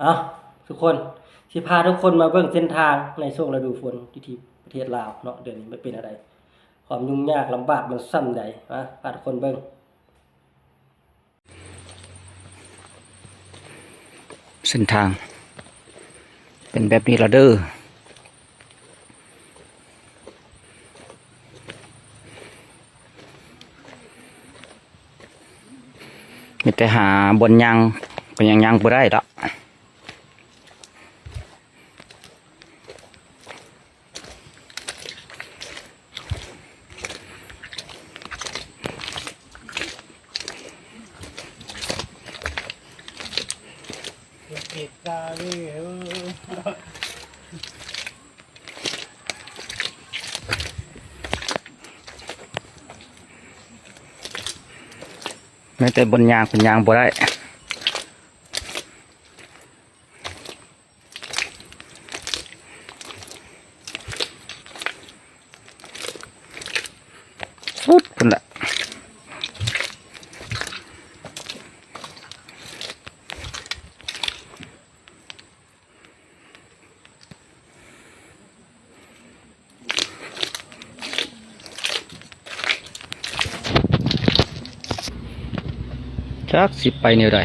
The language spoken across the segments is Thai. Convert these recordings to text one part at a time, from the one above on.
เอาทุกคนสิพาทุกคนมาเบิ่งเส้นทางในช่วงฤดูฝนที่ประเทศลาวเนาะเดือนนี้มันเป็นอะไรความยุ่งยากลำบากมันส่ำใดนะพาทุกคนเบิ่งเส้นทางเป็นแบบนี้ละเด้อมีแต่หาบนยางก็ยังบ่ได้ละปิดตาดิแม้แต่บนยางเป็นยางบ่ได้สุดพุ่นละจักสิไปแนวใด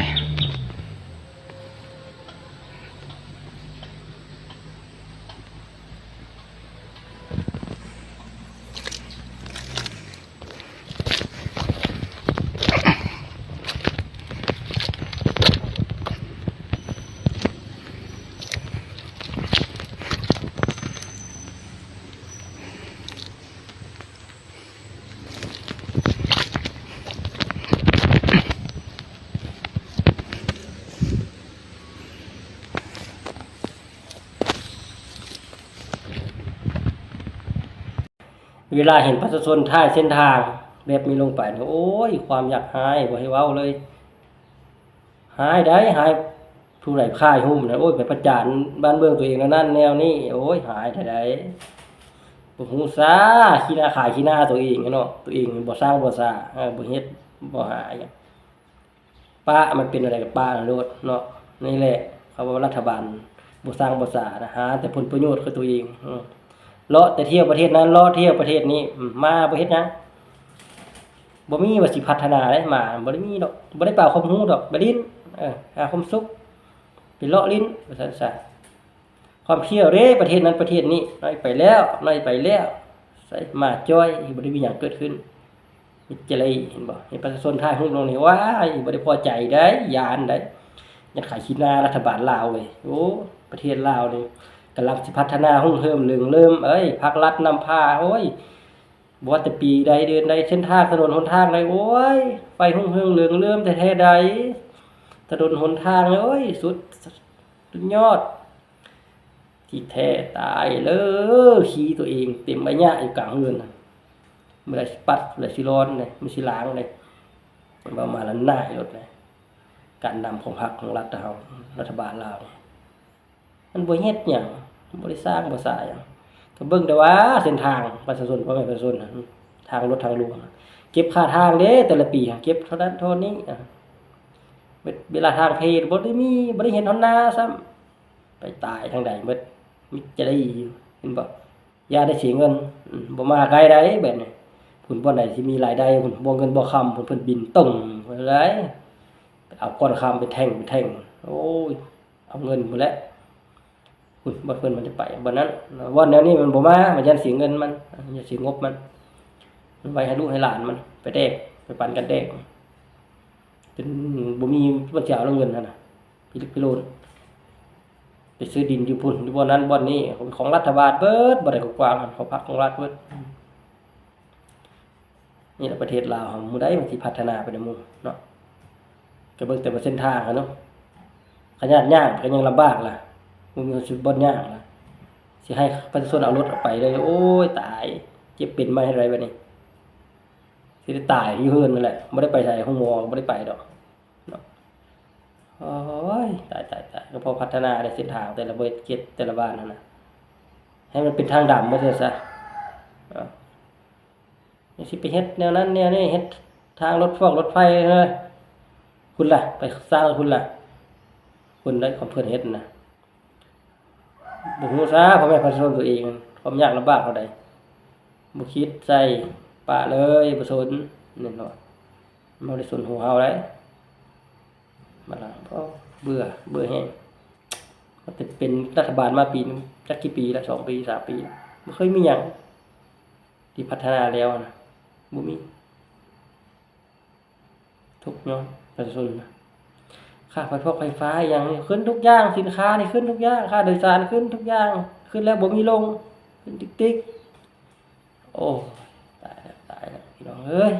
เวลาเห็นประชาชนท่ายเส้นทางแบบนี้ลงไปเนี่ยโอ้ยความอยากหายบ่ให้เว้าเลยหายได้หายผู้ใดค่ายหุ้มนะโอ้ยไปประจานบ้านเมืองตัวเองแล้วนั่นแนวนี้โอ้ยหายได้บ่ฮู้ซาขี้หน้าขายขี้หน้าตัวเองเนาะตัวเองบ่สร้างบ่ซ่าบ่เฮ็ดบ่หาหยังป้ามันเป็นอะไรกับป้าโลดเนาะนี่แหละเขาว่ารัฐบาลบ่สร้างบ่ซ่านะหาแต่ผลประโยชน์กับตัวเองเลาะแต่เที่ยวประเทศนั้นเลาะเที่ยวประเทศนี้มาบ่เฮ็ดหยังบ่มีว่าสิพัฒนาได้มาบ่ได้มีดอกบ่ได้เปล่าความรู้ดอกบ่ลิ้นหาความสุขไปเลาะลิ้นว่าซั่นซะความเที่ยวเด้ประเทศนั้นประเทศนี้น้อยไปแล้วน้อยไปแล้วใส่มาจ้อยบ่ได้มีหยังเกิดขึ้นมีจะไรเห็นบ่เห็นประชาชนถ่ายรูปลงนี่ว้ายบ่ได้พอใจได้ยานได้ยันขายขี้หน้ารัฐบาลลาวเว้ยโอ้ประเทศลาวนี่กำลังสิพัฒนารุ่งเรืองเริ่มภาครัฐนำพาโอ้ยบ่ว่าแต่ปีใดเดือนใดเส้นทางถนนหนทางใดโอ้ยไฟรุ่งเรืองเริ่มแท้ๆใดถนนหนทางโอ้ยสุดยอดที่แท้ตายเลยขี้ตัวเองเต็มใบหญ้าอยู่กลางเรือนเมื่อไรสิปัดเมื่อไรสิร้อนเลยมันสิล้างเลยมันประมาณนั้นหน้ารถเลยการนำของพรรคของรัฐเรารัฐบาลเรามันบ่เฮ็ดหยังบ่ได้สร้างบ่สร้างหยังก็เบิ่งแต่ว่าเส้นทางประชาชนพ่อแม่ประชาชนทางรถทางหลวงเก็บค่าทางเด้แต่ละปีเก็บเท่านั้นเท่านี้เวลาทางเพลบ่ได้เห็นหนนาซ้ำไปตายทางใดหมดมิจะได้เห็นบ่อย่าได้เสียเงินบ่มาไกลได้แบบนี้ผลบ่ไหนที่มีรายได้ผลบ่เงินบ่ค้ำผลเพิ่นบินตึ้งไปเลยเอาก้อนค้ำไปแท่งโอ้ยเอาเงินหมดแล้วคุณบ่เพิ่นมันจะไปบ่นั้นว่าแนวนี้มันบ่มามันยันเสียเงินมันอย่าเสียงบมันไว้ให้ลูกให้หลานมันไปแดกไปปั่นกันแดกจนบ่มีบ่สิเอาเงินนั่นน่ะพิโลนไปซื้อดินอยู่พุ่นอยู่บ่นั้นบ่นี้ของรัฐบาลเบิดบ่ได้กว้างของพรรคของรัฐเบิดนี่แหละประเทศลาวมื้อใดมันสิพัฒนาไปได้หมู่เนาะก็เบิ่งแต่ว่าเส้นทางเนาะขนาดย่างก็ยังลำบากล่ะบ่มีสุดบ่ย่างล่ะสิให้ประชาชนเอารถออกไปเลยโอ้ยตายเจ็บเป็นมาเฮ็ดไรบัดนี้สิได้ตายอยู่เฮือนนั่นแหละบ่ได้ไปไสห้องหมอบ่ได้ไปดอกเนาะโอ้ยตายก็พอพัฒนาได้เส้นทางแต่ละเขตแต่ละบ้านนั่นน่ะให้มันเป็นทางดำบ่เถิดซะนี่สิไปเฮ็ดแนวนั้นแนวนี้เฮ็ดทางรถไฟเลยคุณล่ะไปสร้างคุณล่ะ คนได้ของเพิ่นเฮ็ดนะบ่ฮู้ซะพ่อแม่ประชาชนตัวเองความยากลำบากเท่าใดบ่คิดใส่ปะเลยบ่สนแน่นอนบ่ได้สนหัวเฮาเลยมาละเพราะเบื่อแฮงมันเป็นรัฐบาลมาปีนึงจักกี่ปีแล้ว2 ปี 3 ปีบ่เคยมีหยังที่พัฒนาแล้วนะบ่มีทุกย้อนประชาชนนะค่าไฟฟ้าอย่างนี้ขึ้นทุกอย่างสินค้านี่ขึ้นทุกอย่างค่าโดยสารขึ้นทุกอย่างขึ้นแล้วบ่มีลงขึ้นติ๊กๆโอ้ตายแล้วพี่น้องเอ้ย